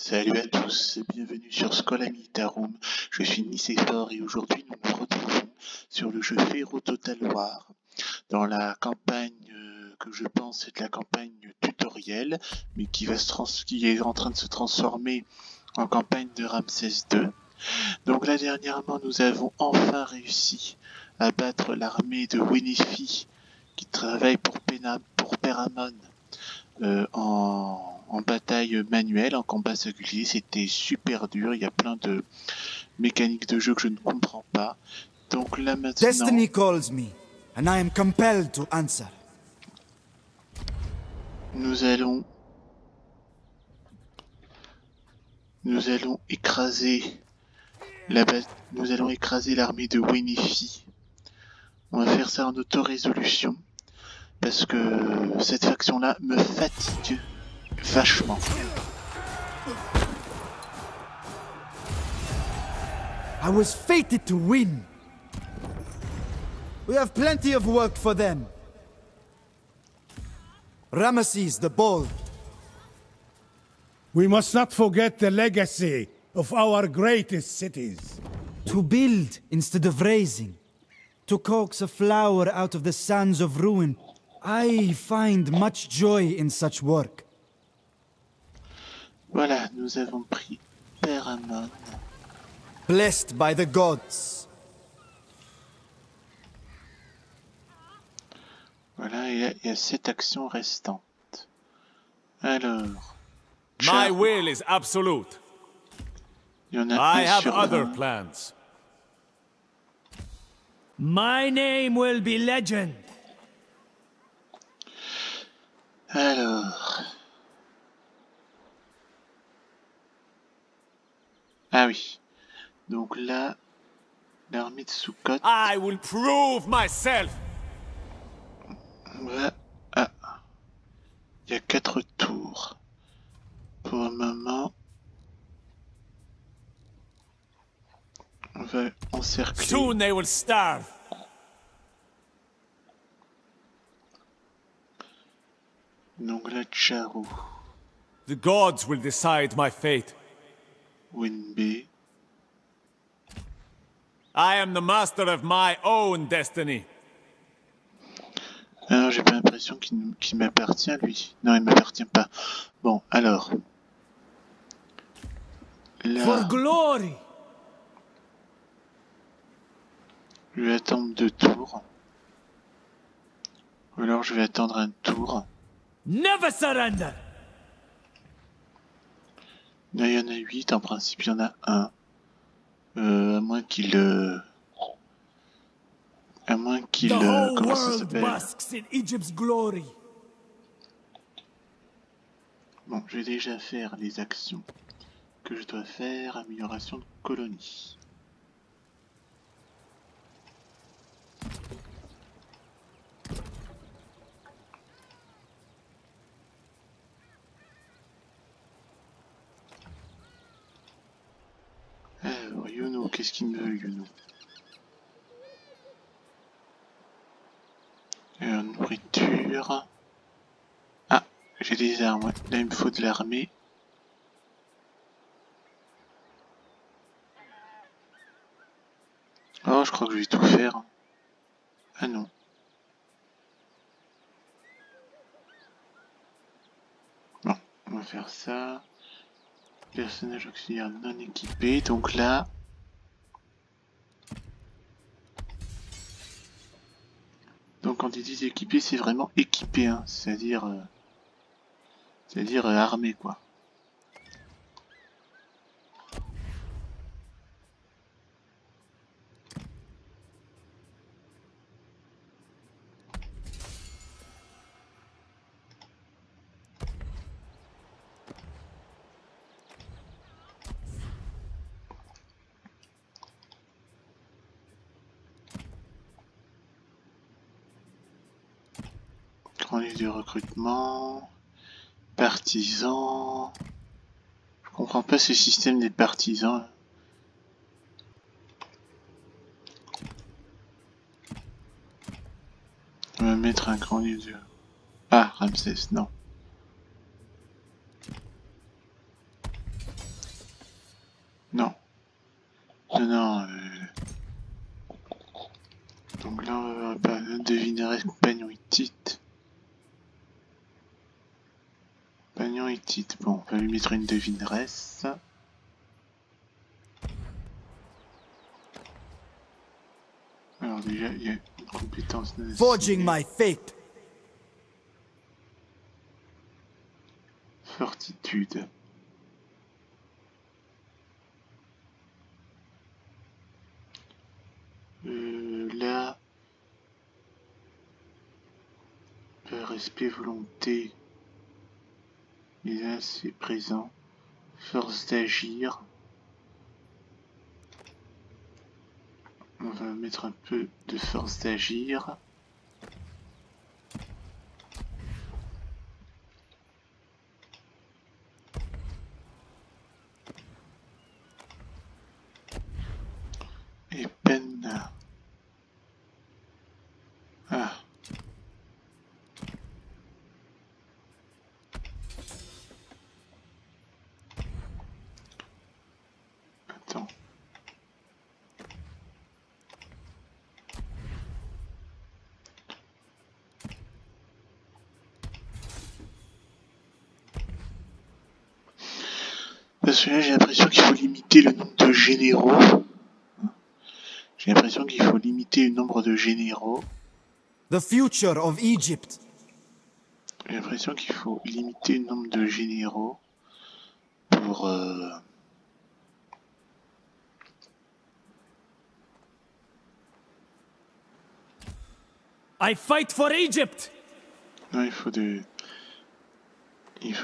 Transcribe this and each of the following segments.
Salut à tous et bienvenue sur Schola Militarum. Je suis Nicéphore et aujourd'hui nous nous retrouvons sur le jeu Féro Total War dans la campagne que je pense être la campagne tutoriel mais qui est en train de se transformer en campagne de Ramsès II. Donc là dernièrement nous avons enfin réussi à battre l'armée de Wennefi qui travaille pour Peramon en bataille manuelle, en combat singulier. C'était super dur, il y a plein de mécaniques de jeu que je ne comprends pas. Donc là maintenant... Destiny calls me, and I am compelled to answer. Nous allons écraser l'armée de Wennefi. On va faire ça en auto-résolution. Parce que cette faction-là me fatigue vachement. I was fated to win. We have plenty of work for them. Ramesses the Bold. We must not forget the legacy of our greatest cities. To build instead of raising. To coax a flower out of the sands of ruin. I find much joy in such work. Voilà, nous avons pris Peramon. Blessed by the gods. Voilà, il y a 7 actions restantes. Alors... My will is absolute. Il y en a I un have sur other un. plans. My name will be legend. Alors... Ah oui. Donc là, l'armée de Sukkot... I will prove myself. Ouais. Ah. Il y a 4 tours. Pour le moment... On va encercler. Soon they will starve. Donc là, Charo. The gods will decide my fate. Wenbe. I am the master of my own destiny. Alors, j'ai pas l'impression qu'il m'appartient, lui. Non, il m'appartient pas. Bon, alors. Là, For glory. je vais attendre 2 tours. Ou alors, je vais attendre un tour. Never surrender. Là, il y en a 8. En principe, il y en a un. À moins qu'il... The whole comment ça world s'appelle? basks in Egypt's glory. Bon, je vais déjà faire les actions que je dois faire. Amélioration de colonie. Alors, Yuno, qu'est-ce qu'il me veut, Yuno? Nourriture. Ah, j'ai des armes, ouais. Là, il me faut de l'armée. Oh, je crois que je vais tout faire. Ah non. Bon, on va faire ça. Personnage auxiliaire non équipé, donc là... Donc quand ils disent équipé, c'est vraiment équipé, hein. C'est-à-dire armé, quoi. Grand livre de recrutement, partisans. Je comprends pas ce système des partisans. On va mettre un grand livre de... Ah, Ramsès, non. Compagnon hittite. Bon, on va lui mettre une devineresse. Alors déjà, il y a une compétence... Forging my fate. Fortitude. Là... Respect, volonté... Et là, c'est présent. Force d'agir. On va mettre un peu de force d'agir. Et peine. Ah. Attends. Parce que là, j'ai l'impression qu'il faut limiter le nombre de généraux. J'ai l'impression qu'il faut limiter le nombre de généraux. The future of Egypt. J'ai l'impression qu'il faut limiter le nombre de généraux pour... I fight for Egypt! Non, il faut de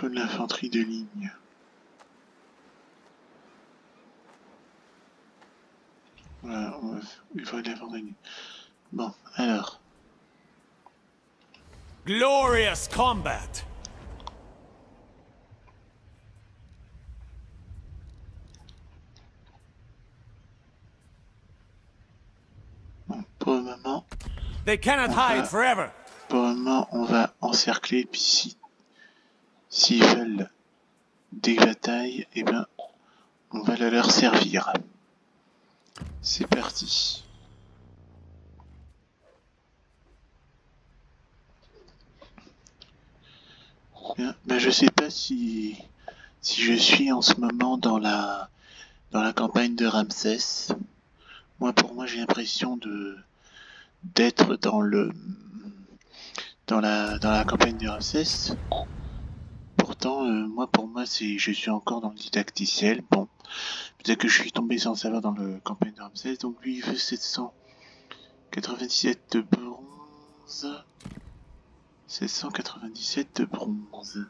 l'infanterie de ligne. Voilà, il faut de l'infanterie de ligne. Bon, alors... Glorious combat! Bon, pour le moment... They cannot hide forever! Pour le moment, on va encercler, puis s'ils veulent des batailles, eh ben, on va la leur servir. C'est parti. Bien, ben, je sais pas si je suis en ce moment dans la campagne de Ramsès. Moi, pour moi, j'ai l'impression d'être dans la campagne de Ramsès. Pourtant, pour moi, je suis encore dans le didacticiel. Bon, peut-être que je suis tombé sans savoir dans le campagne de Ramsès. Donc lui, il veut 797 de bronze. 797 de bronze.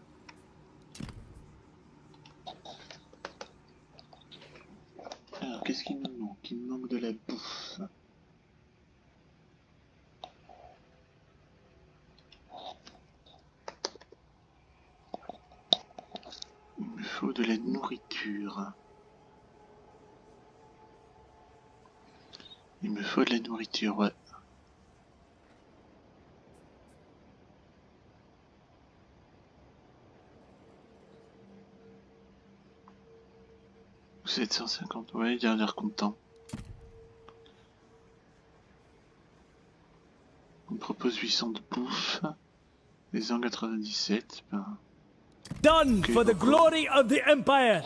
Alors, qu'est-ce qu'il nous manque? Il nous manque de la bouffe. Il me faut de la nourriture. Il me faut de la nourriture, ouais. « 750, ouais, il a l'air content. On me propose 800 de bouffe. Les 197, ben... Done Okay, for the glory of the Empire!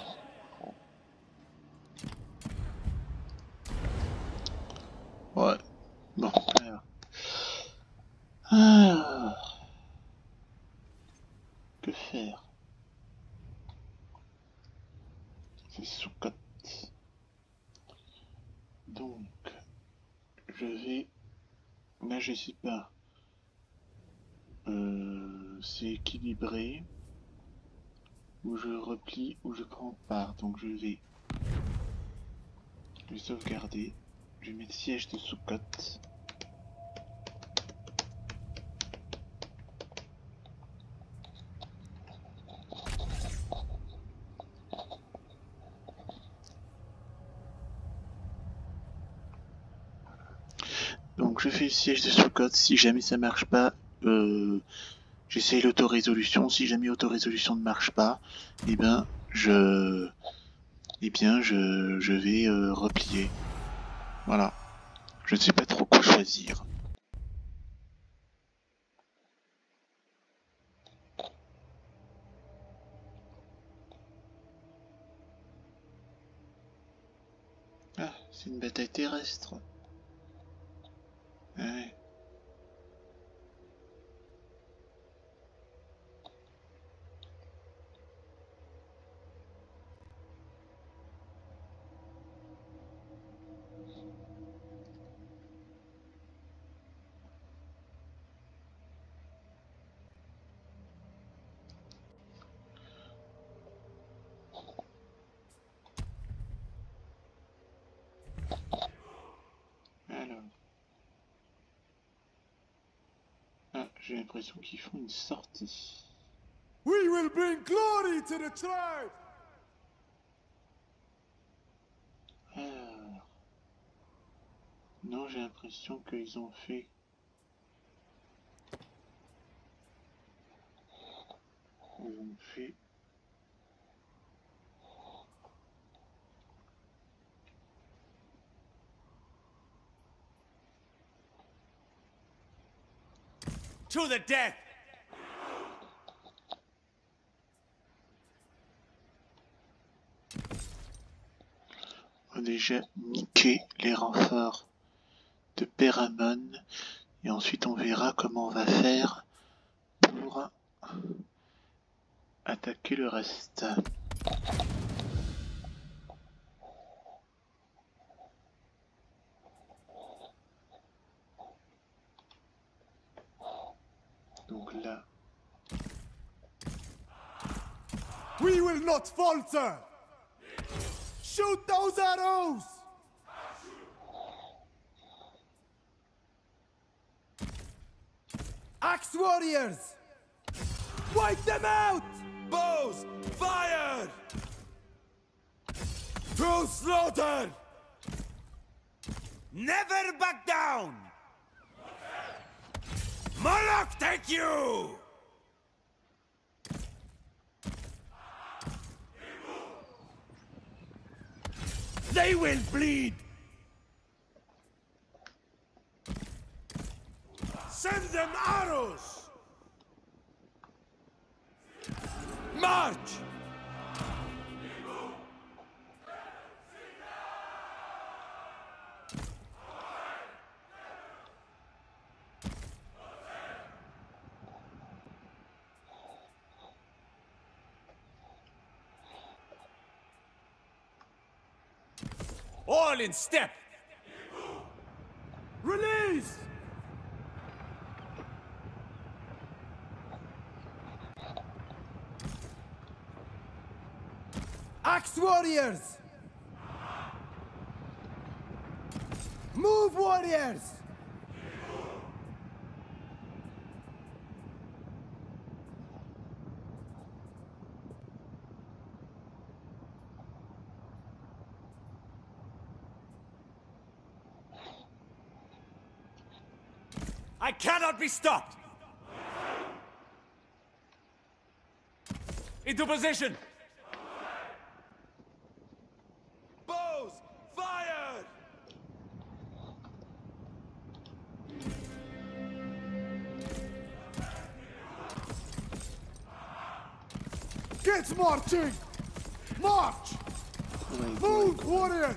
Ouais. Bon, alors... Ah. Que faire? C'est sous-cote. Donc... Je vais... Là, je sais pas. C'est équilibré. Ou je replie, ou je prends part. Donc je vais sauvegarder. Je vais mettre siège de sous-cote. Donc je fais le siège de sous-cote. Si jamais ça marche pas, j'essaye l'autorésolution. Si jamais l'autorésolution ne marche pas, eh ben je vais replier. Voilà. Je ne sais pas trop quoi choisir. Ah, c'est une bataille terrestre. Ouais. Alors. Ah, j'ai l'impression qu'ils font une sortie. We will bring glory to the tribe! Alors. Non, j'ai l'impression qu'ils ont fait. Ils ont fait. To the death! On a déjà niqué les renforts de Peramon et ensuite on verra comment on va faire pour attaquer le reste. Donc là, We will not falter! Shoot those arrows! Axe warriors! Wipe them out! Bows! Fire! To slaughter! Never back down! Moloch take you! They will bleed! Send them arrows! March! All in step! Release! Axe warriors! Move warriors! I cannot be stopped! Into position! Bows! Fire! Get marching! March! Move, warriors!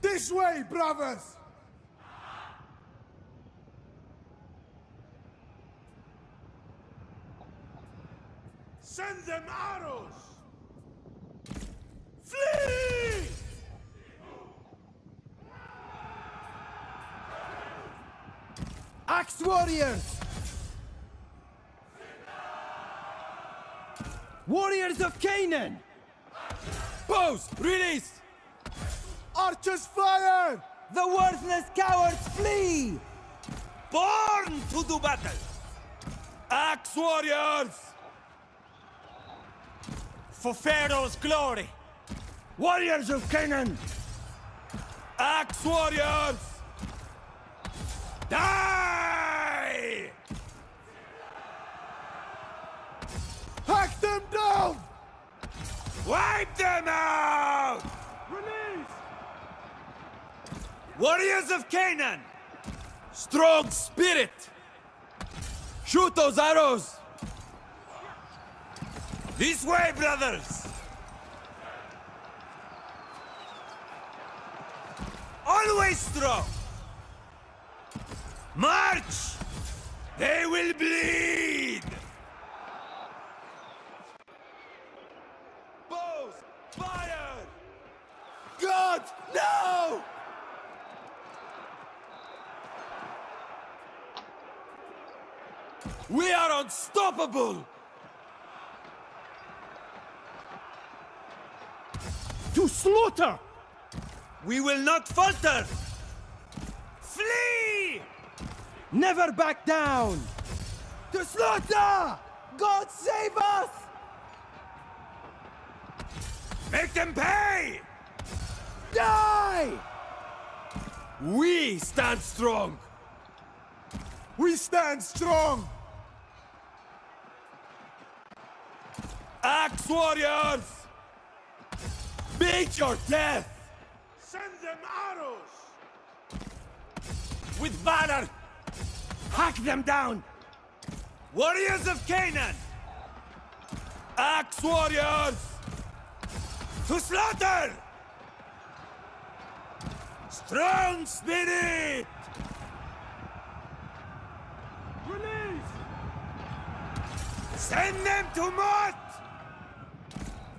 This way, brothers! Send them arrows! Flee! Axe warriors! Warriors of Canaan! Bows, release! Archers, fire! The worthless cowards flee! Born to do battle! Axe warriors! For Pharaoh's glory! Warriors of Canaan! Axe warriors! Die! Hack them down! Wipe them out! Release! Warriors of Canaan! Strong spirit! Shoot those arrows! This way, brothers! Always strong! March! They will bleed! Bows! Fire! God, no! We are unstoppable! To slaughter! We will not falter! Flee! Never back down! To slaughter! God save us! Make them pay! Die! We stand strong! We stand strong! Axe warriors! Meet your death! Send them arrows! With valor! Hack them down! Warriors of Canaan! Axe warriors! To slaughter! Strong spirit! Release! Send them to Mott!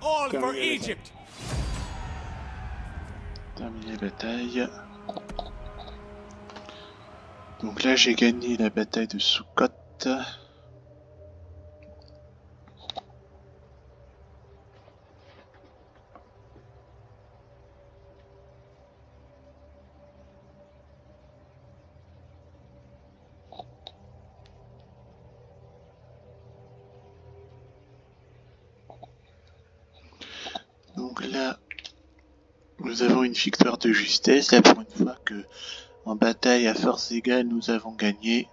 All for Egypt! Terminer la bataille. Donc là j'ai gagné la bataille de Sukkot. Donc là, nous avons une victoire de justesse, là pour une fois que en bataille à force égale nous avons gagné.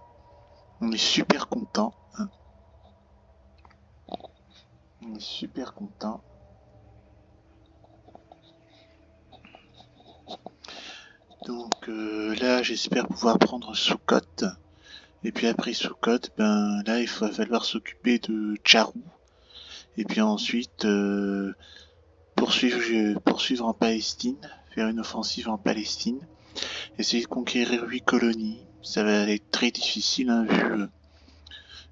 On est super content. Hein. On est super content. Donc là j'espère pouvoir prendre Sukkot. Et puis après Sukkot, ben là il va falloir s'occuper de Tcharou. Et puis ensuite poursuivre en Palestine, faire une offensive en Palestine, essayer de conquérir 8 colonies. Ça va être très difficile hein,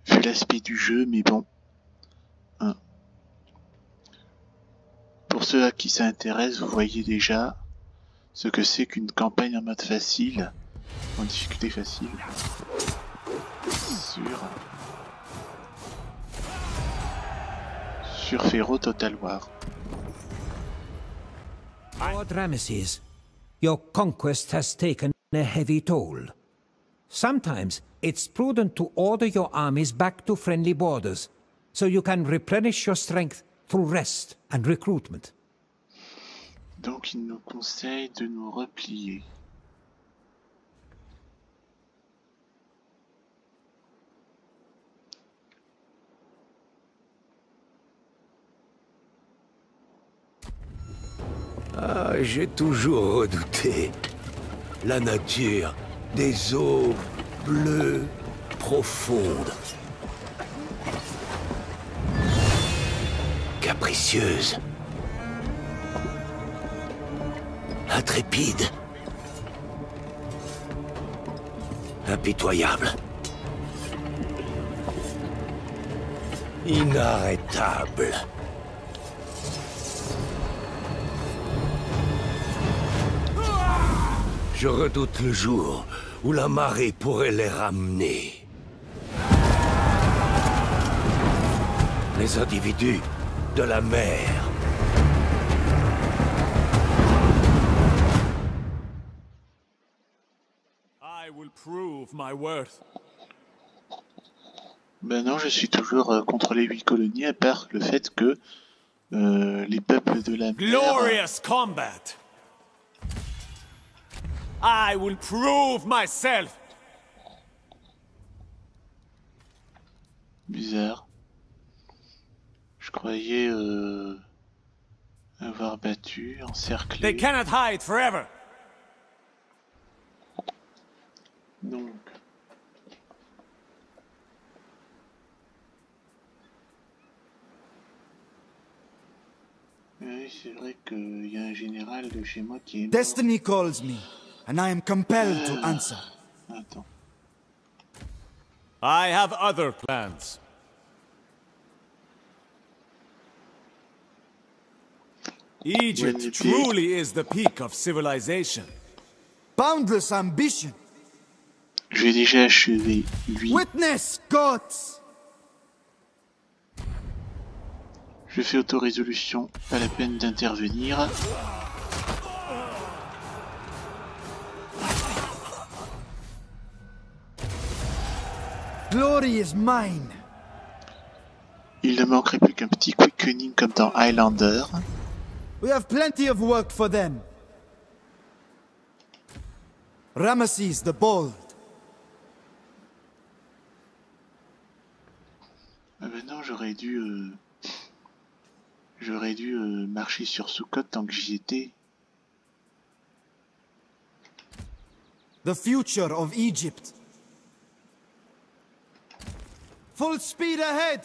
vu l'aspect du jeu, mais bon. Hein. Pour ceux à qui ça intéresse, vous voyez déjà ce que c'est qu'une campagne en mode facile, en difficulté facile, sur Pharaoh Total War. Lord Ramesses, your conquest has taken a heavy toll. Sometimes it's prudent to order your armies back to friendly borders, so you can replenish your strength through rest and recruitment. Donc il nous conseille de nous replier. Ah, j'ai toujours redouté la nature des eaux bleues profondes. Capricieuse. Intrépide. Impitoyable. Inarrêtable. Je redoute le jour où la marée pourrait les ramener. Les individus de la mer. I will prove my worth. Ben non, je suis toujours contre les 8 colonies, à part le fait que les peuples de la mer... Glorious combat! I will prove myself! Bizarre. Je croyais avoir battu, encerclé. They cannot hide forever! Donc... Oui, c'est vrai qu'il y a un général de chez moi qui est mort. Destiny calls me. and I am compelled to answer. Attends. I have other plans. Egypt When truly is the peak of civilization. Boundless ambition. Je vais déjà achever lui. Witness, gods! Je fais autorésolution, pas la peine d'intervenir. Glory is mine. Il ne manquerait plus qu'un petit quickening comme dans Highlander. We have plenty of work for them. Ramesses the Bold. Ah ben non, j'aurais dû marcher sur Sukkot tant que j'y étais. The future of Egypt. Full speed ahead!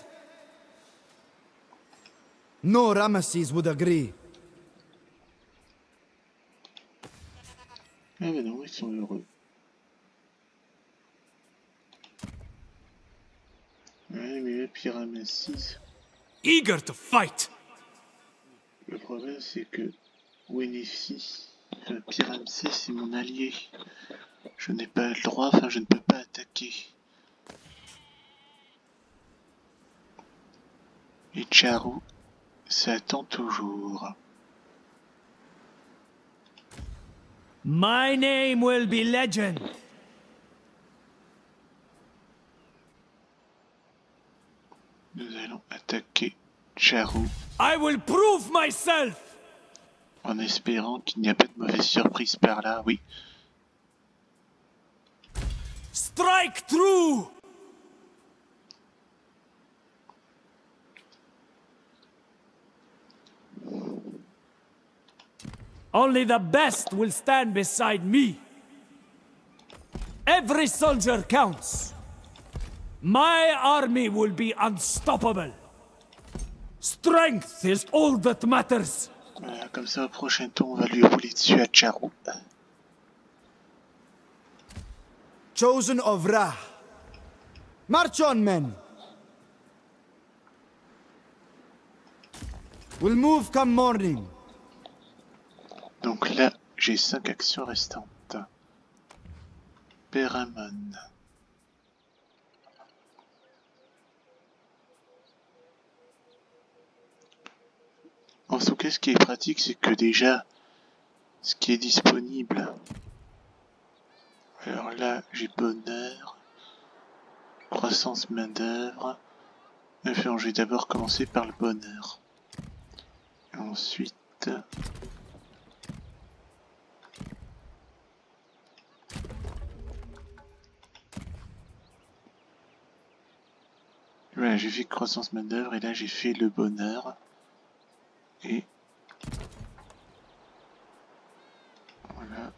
No Ramesses would agree. Ah ben non, ils sont heureux. Ouais, mais Pyramide 6. Eager to fight. Le problème, c'est que Winify, Pyramide 6, c'est mon allié. Je n'ai pas le droit, enfin, je ne peux pas attaquer. Et Charu, ça attend toujours. My name will be legend. Nous allons attaquer Charu I will prove myself. en espérant qu'il n'y a pas de mauvaise surprise par là, oui. Strike true. Only the best will stand beside me. Every soldier counts. My army will be unstoppable. Strength is all that matters. Voilà, comme ça, au prochain tour, on va lui rouler dessus à Charu. Chosen of Ra. March on, men. We'll move come morning. Donc là, j'ai 5 actions restantes. Peramon. En tout cas, ce qui est pratique, c'est que déjà, ce qui est disponible. Alors là, j'ai bonheur, croissance main d'œuvre. Enfin, je vais d'abord commencer par le bonheur. Et ensuite. Voilà, j'ai fait croissance main d'œuvre et là j'ai fait le bonheur. Et voilà.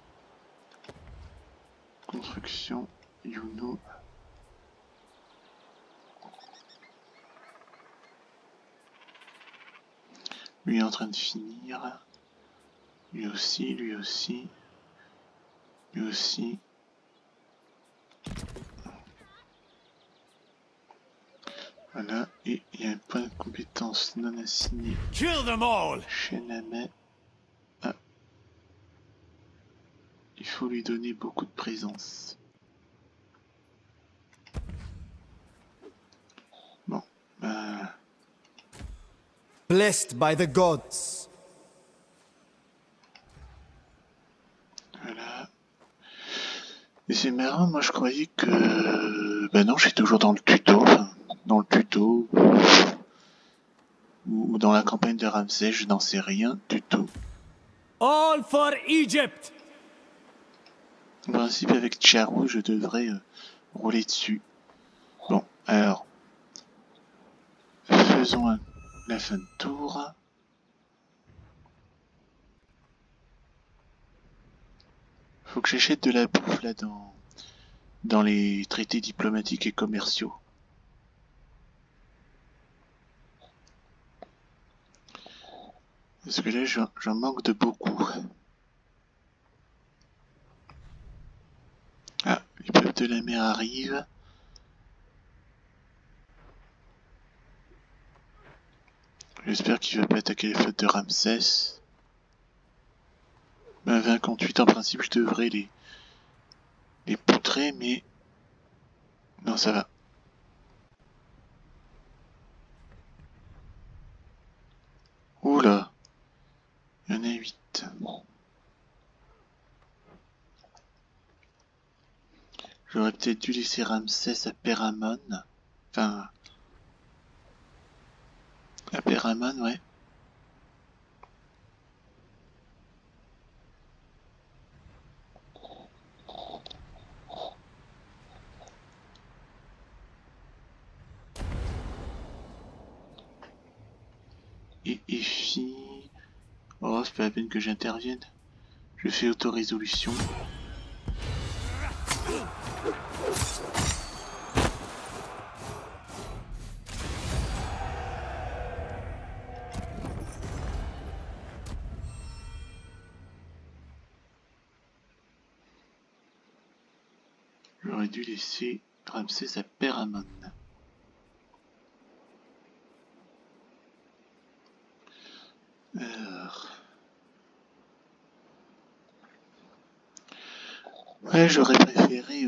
Construction, Yuno. Lui est en train de finir. Lui aussi, lui aussi. Lui aussi. Voilà, et il y a un point de compétence non assigné. Kill them all. Chez Namet. Ah. Il faut lui donner beaucoup de présence. Bon, bah... Blessed by the gods. Voilà. Et c'est marrant, moi je croyais que... Bah non, j'étais toujours dans le tuto. Enfin, dans le tuto. Ou dans la campagne de Ramsès, je n'en sais rien du tout. All for Egypt. En principe, avec Charu, je devrais rouler dessus. Bon, alors... Faisons la fin de tour. Faut que j'achète de la bouffe là dans les traités diplomatiques et commerciaux. Parce que là j'en manque de beaucoup. Les peuples de la mer arrivent. J'espère qu'il va pas attaquer les flottes de Ramsès. 20-58 en principe je devrais les poutrer, mais non, ça va. Oula, il y en a 8. J'aurais peut-être dû laisser Ramsès à Péramon. Enfin, à Péramon, ouais. Et Effie... Oh, c'est pas la peine que j'intervienne. Je fais autorésolution. J'aurais dû laisser Ramsès à Péramon. Ouais, j'aurais préféré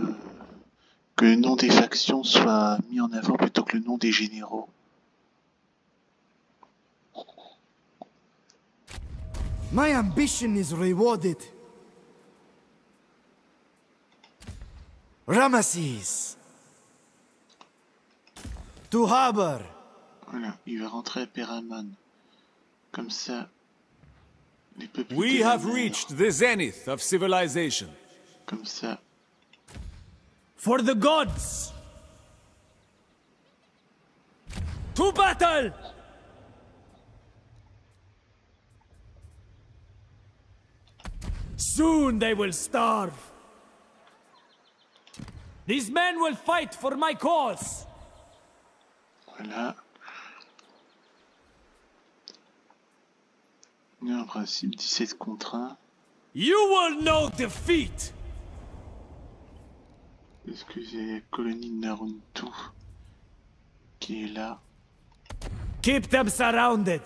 que le nom des factions soit mis en avant plutôt que le nom des généraux. My ambition is rewarded. Ramesses. To harbor. Voilà, il va rentrer à Péramon. Comme ça, les peuples We de la have mer, reached the zenith of civilization. comme ça, For the gods! To battle! Soon they will starve. These men will fight for my cause. voilà. On est en principe 17 contre 1. You will know defeat. Est-ce que j'ai la colonie de Naruntu qui est là? Keep them surrounded.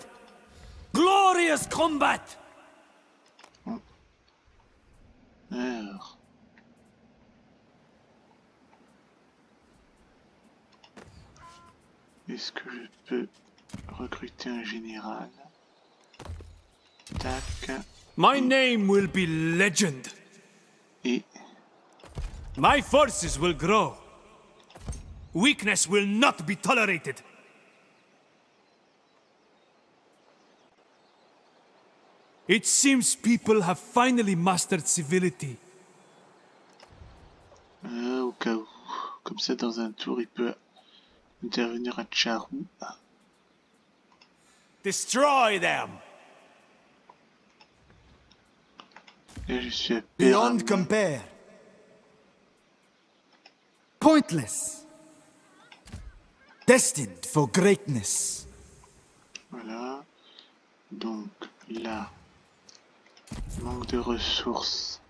Glorious combat. Alors. Est-ce que je peux recruter un général? Tac. My name will be legend. Et My forces will grow. Weakness will not be tolerated. It seems people have finally mastered civility. au cas où. Comme ça, dans un tour, il peut intervenir à Tcharou. Destroy them. Là, je suis à Beyond Péramon. compare. Pointless. Destined for greatness. Voilà. Donc, là, manque de ressources.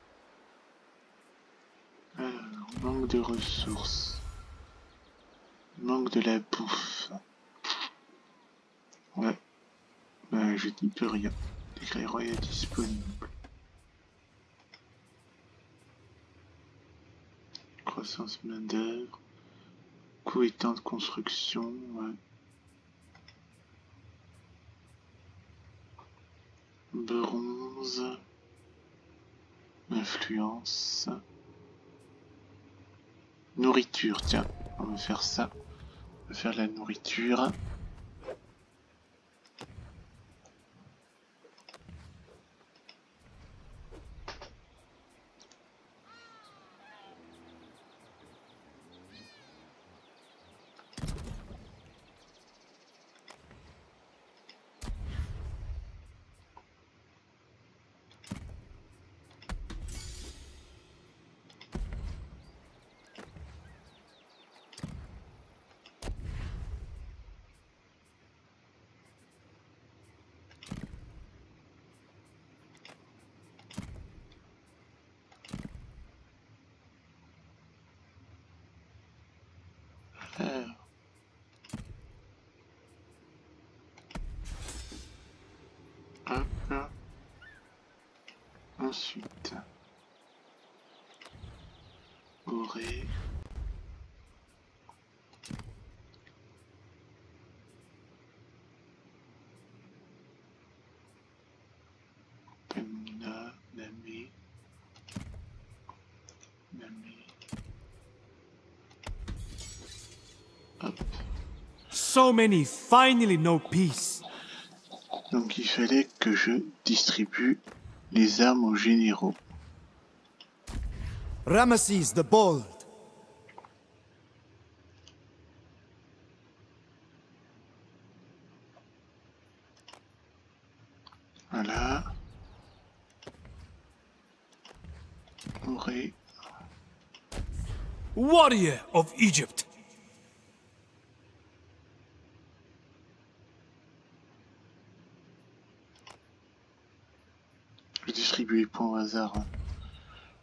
Alors, manque de ressources. Manque de la bouffe. Ouais. Ben, je n'y peux rien. Décret royal disponible. Croissance main-d'œuvre. Coût et temps de construction. Ouais. Bronze. Influence. Nourriture, tiens, on va faire ça. On va faire la nourriture. Alors. Hop. Ensuite, Auré. Kamina, Namé. Hop. So many, finally no peace. Donc il fallait que je distribue les armes aux généraux. Ramesses the Bold. Voilà. Auré. Warrior of Egypt. Je distribue les points au hasard. Hein.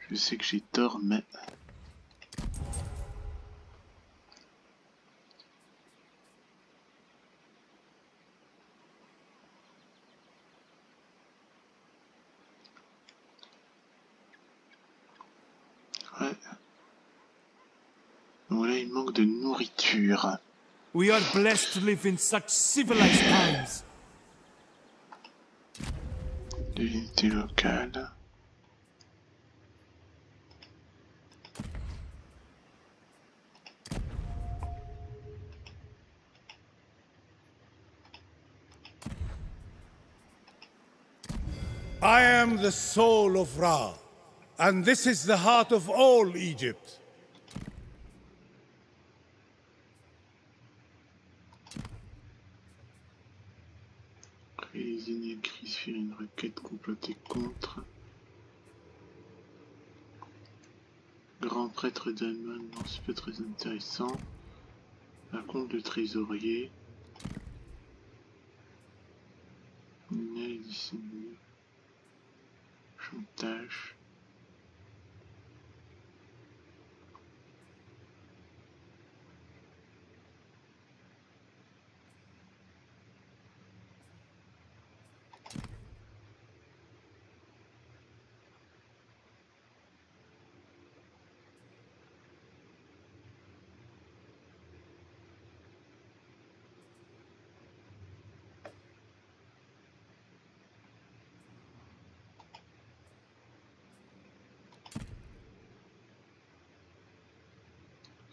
Je sais que j'ai tort, mais... Ouais. Donc là, il manque de nourriture. We are blessed to live in such civilized times. Divinité locale. I am the soul of Ra, and this is the heart of all Egypt. Les Inégris firent une requête complotée contre. Grand prêtre d'Amon, non, c'est pas très intéressant. Un compte de trésorier. Nel dissimulé. Chantage.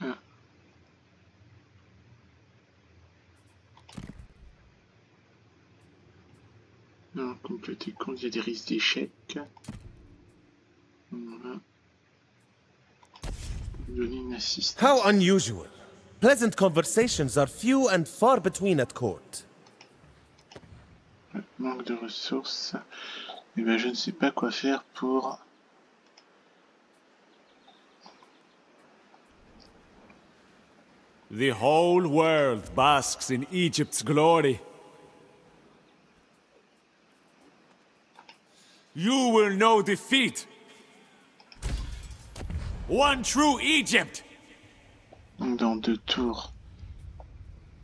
Ah. Non, compléter compte, il y a des risques d'échec. Voilà. Donner une assistance. How unusual. Pleasant conversations are few and far between at court. Manque de ressources. Eh ben, je ne sais pas quoi faire pour... The whole world basks in Egypt's glory. You will know defeat. One true Egypt. Donc dans 2 tours,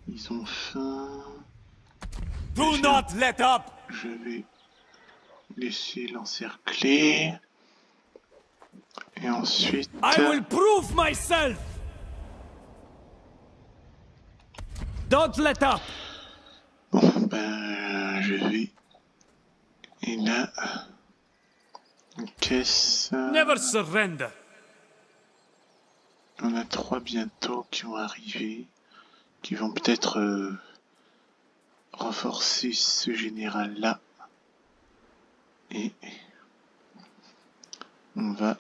ils ont faim. Do not let up. Je vais laisser l'encercler. Et ensuite... I will prove myself. Don't let up. Bon, ben, je vais... Et là... Une caisse... Never surrender. On a 3 bientôt qui vont arriver. Qui vont peut-être... renforcer ce général-là. Et... on va...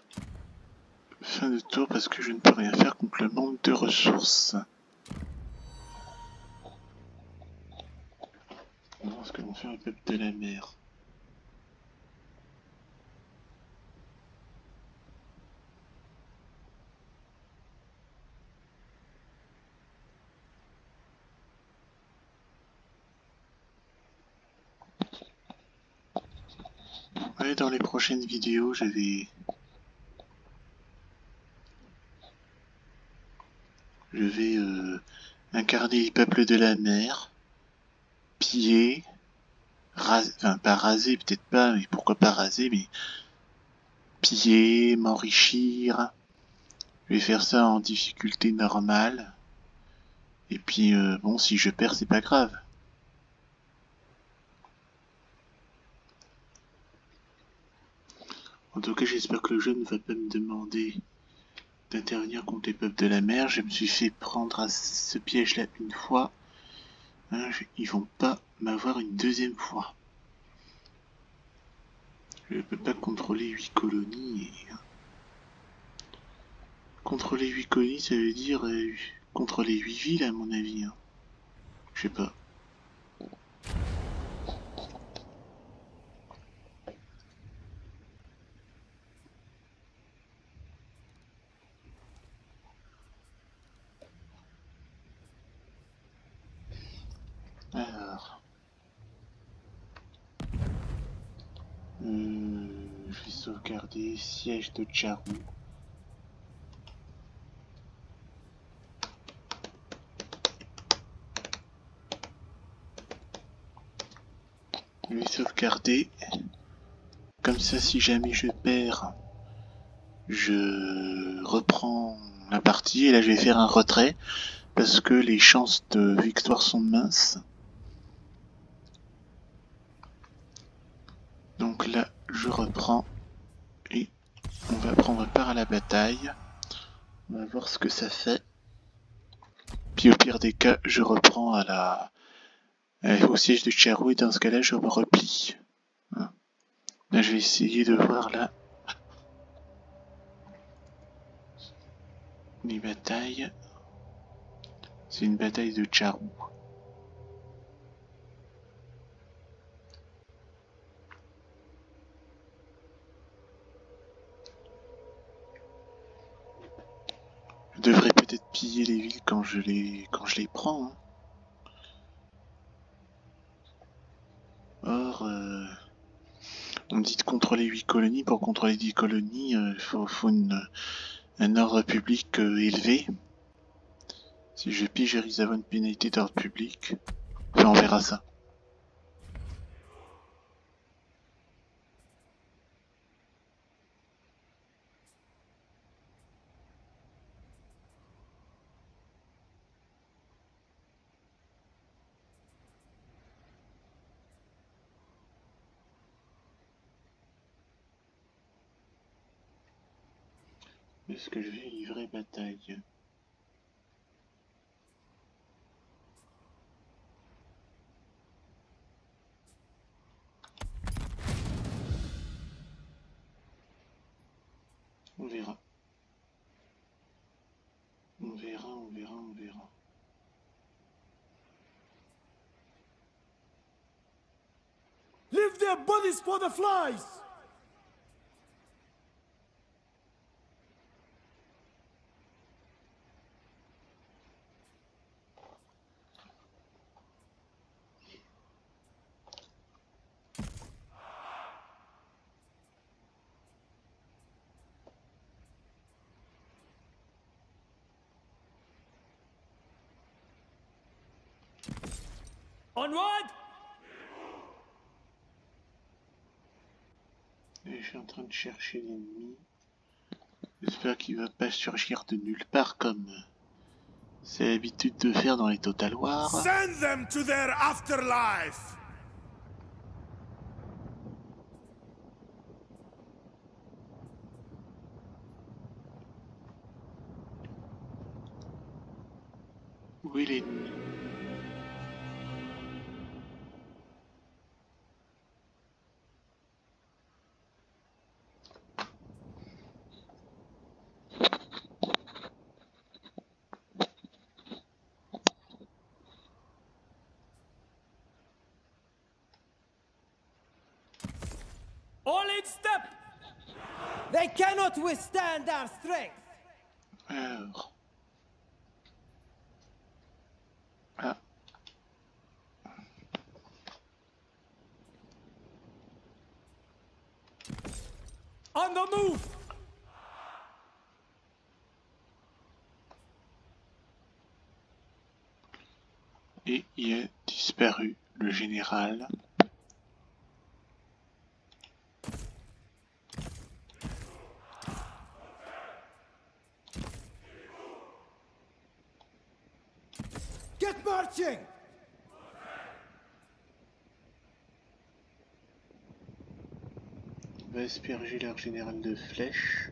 fin de tour parce que je ne peux rien faire contre le manque de ressources. On va voir ce que vont faire le peuple de la mer. Ouais, dans les prochaines vidéos, je vais Je vais incarner les peuples de la mer, piller, raser, enfin pas raser, peut-être pas, mais pourquoi pas raser, mais piller, m'enrichir. Je vais faire ça en difficulté normale. Et puis bon, si je perds, c'est pas grave. En tout cas, j'espère que le jeu ne va pas me demander d'intervenir contre les peuples de la mer. Je me suis fait prendre à ce piège-là une fois. Hein, ils vont pas m'avoir une deuxième fois. Je ne peux pas contrôler 8 colonies. Et... Contrôler 8 colonies, ça veut dire contrôler 8 villes, à mon avis. Hein. Je sais pas. Alors... je vais sauvegarder siège de Charou. Je vais sauvegarder. Comme ça, si jamais je perds, je reprends la partie. Et là, je vais faire un retrait. Parce que les chances de victoire sont minces. Donc là, je reprends. Et on va prendre part à la bataille. On va voir ce que ça fait. Puis au pire des cas, je reprends au siège de Charou et dans ce cas-là, je me replie. Hein. Là, je vais essayer de voir là les batailles. C'est une bataille de Charou. Je devrais peut-être piller les villes quand je les prends. Hein. Or, on me dit de contrôler 8 colonies. Pour contrôler 10 colonies, il faut un ordre public élevé. Si je pille, je risque d'avoir une pénalité d'ordre public. Enfin, on verra ça. Est-ce que je vais livrer bataille? On verra. On verra, on verra, on verra. Leave their bodies for the flies! Onward! Et je suis en train de chercher l'ennemi. J'espère qu'il va pas surgir de nulle part comme c'est l'habitude de faire dans les Total War. Send them to their afterlife! Où est l'ennemi? All in step! They cannot withstand our strength! Alors... Ah. On the move! Et il a disparu, le général. Get marching! On va asperger leur général de flèches.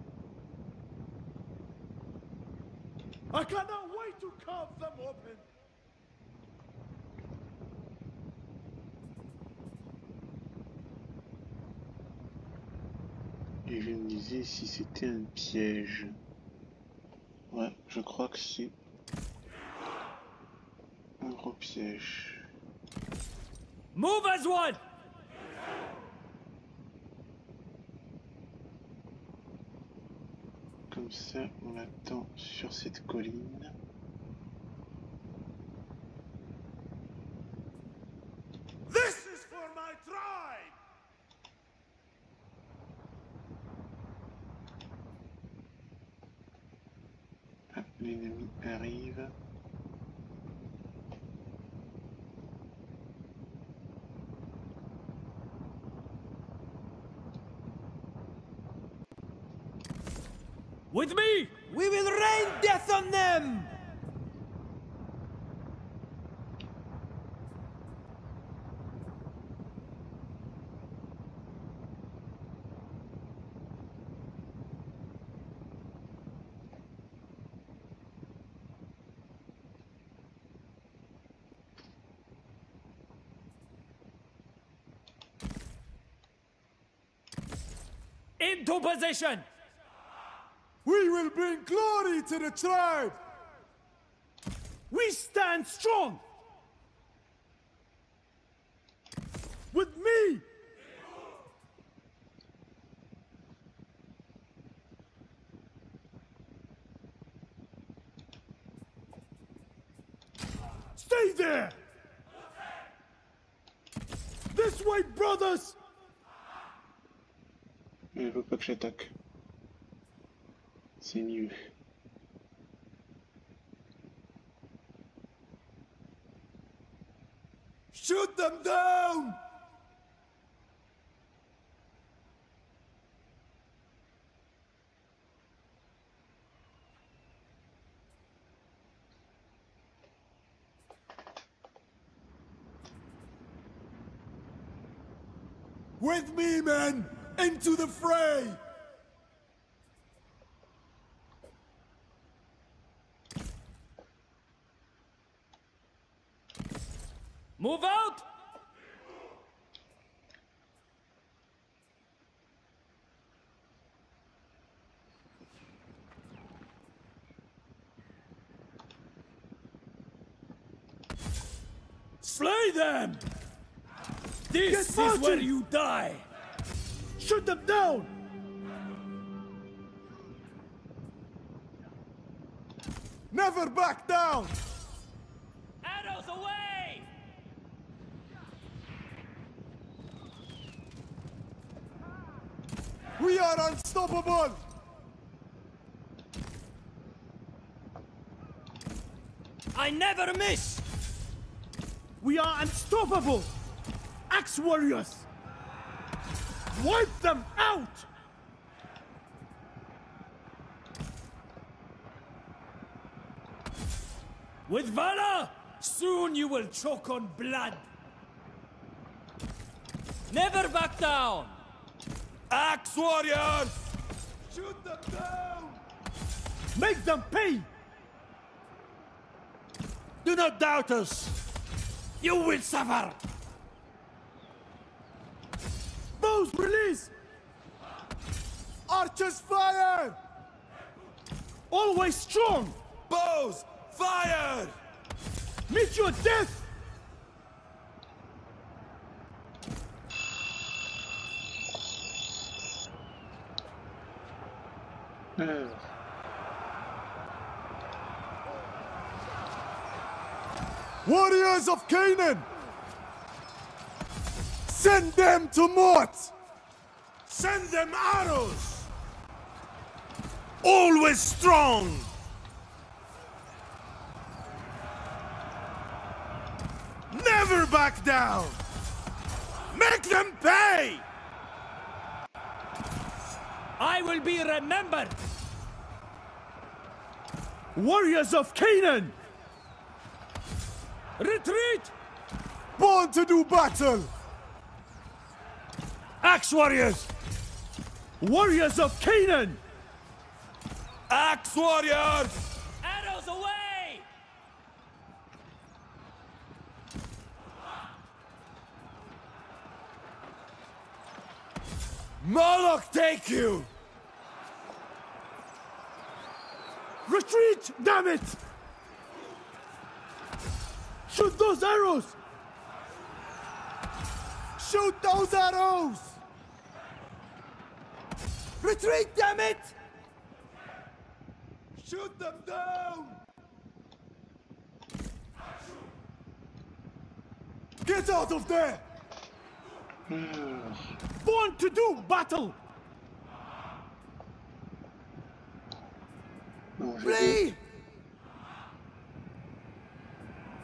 I cannot wait to carve them open. Et je me disais si c'était un piège. Ouais, je crois que c'est un gros piège. Move as one! Comme ça, on l'attend sur cette colline. This is for my tribe! Ah, l'ennemi arrive. With me! We will rain death on them! Into position! We will bring glory to the tribe! We stand strong! With me! Stay there! This way, brothers! Mais il faut pas que j'attaque. C'est mieux. Shoot them down! With me, men! Into the fray! Move out! Slay them! This is where you die! Shoot them down! Never back down! Arrows away! We are unstoppable! I never miss! We are unstoppable! Axe warriors! Wipe them out! With valor, soon you will choke on blood. Never back down! Axe warriors! Shoot them down! Make them pay! Do not doubt us! You will suffer! Bows release! Archers fire! Always strong! Bows fire! Meet your death! Warriors of Canaan! Send them to Mort! Send them arrows! Always strong! never back down! Make them pay! I will be remembered! Warriors of Canaan! Retreat! Born to do battle! Axe warriors! Warriors of Canaan! Axe warriors! Arrows away! Moloch take you! Retreat, damn it! Shoot those arrows! Shoot those arrows! Retreat, damn it! Shoot them down! Get out of there! Born to do battle! Flee!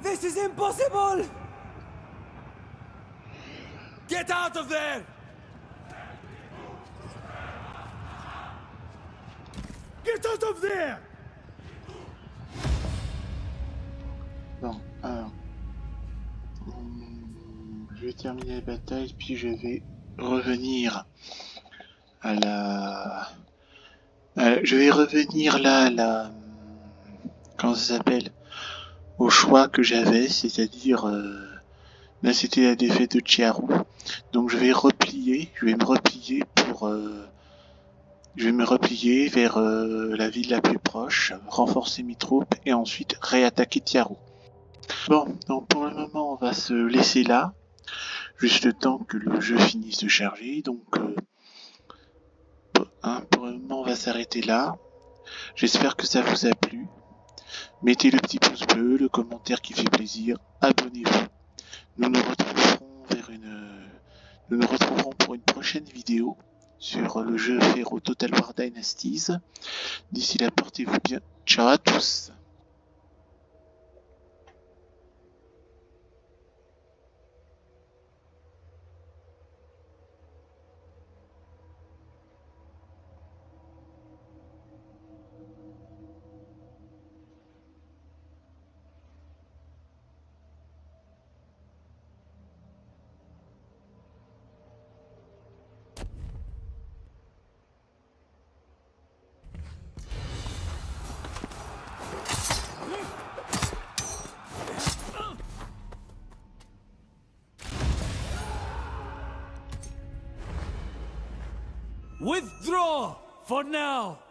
This is impossible! Get out of there! Get out of there! Bon, alors... je vais terminer la bataille, puis je vais revenir à la... je vais revenir là à la... Comment ça s'appelle? Au choix que j'avais, c'est-à-dire... là, c'était la défaite de Chiaru. Donc je vais replier, je vais me replier pour... je vais me replier vers la ville la plus proche, renforcer mes troupes et ensuite réattaquer Chiaru. Bon, donc pour le moment on va se laisser là, juste le temps que le jeu finisse de charger. Donc pour le moment on va s'arrêter là. J'espère que ça vous a plu. Mettez le petit pouce bleu, le commentaire qui fait plaisir, abonnez-vous. Nous nous retrouverons pour une prochaine vidéo sur le jeu Pharaoh Total War Dynasties. D'ici là, portez-vous bien. Ciao à tous. Withdraw for now!